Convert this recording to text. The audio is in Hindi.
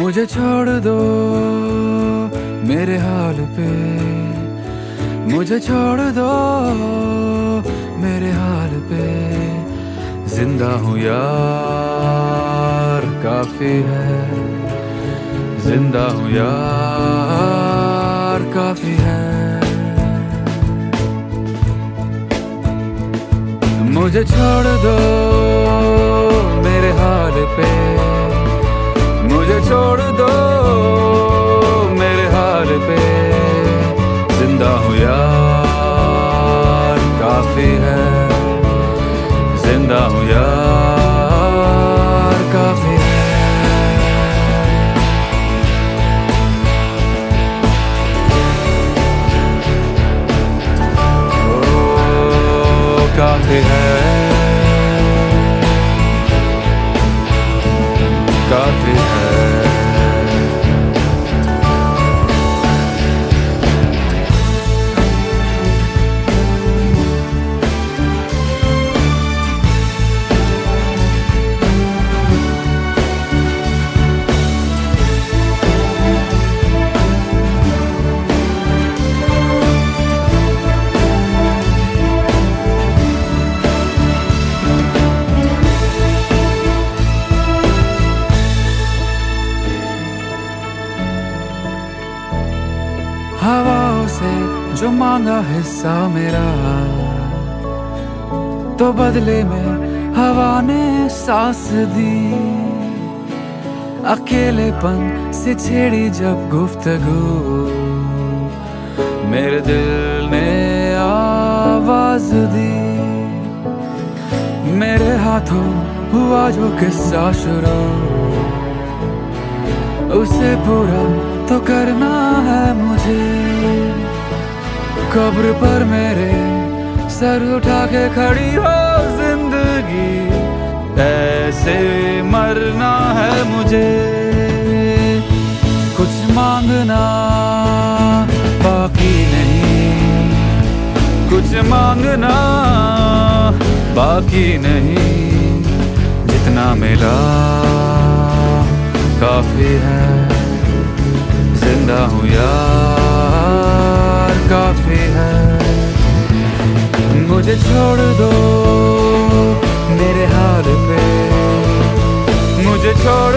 मुझे छोड़ दो मेरे हाल पे, मुझे छोड़ दो मेरे हाल पे। जिंदा हूँ यार काफी है, जिंदा हूँ यार काफी है। मुझे छोड़ दो मेरे हाल पे, मुझे छोड़ दो मेरे हाल पे। जिंदा हूँ यार काफी है, जिंदा हूँ यार काफी है। ओ काफी है, काफी है। हवाओं से जो मांगा हिस्सा मेरा, तो बदले में हवा ने सांस दी। अकेलेपन से छेड़ी जब गुफ्तगू, मेरे दिल ने आवाज दी। मेरे हाथों हुआ जो किस्सा शुरू, उसे पूरा तो करना है मुझे। कब्र पर मेरे सर उठा के खड़ी हो जिंदगी, ऐसे मरना है मुझे। कुछ मांगना बाकी नहीं, कुछ मांगना बाकी नहीं। जितना मिला काफी है, जिंदा हूँ यार काफी है। मुझे छोड़ दो मेरे हाल पे, मुझे छोड़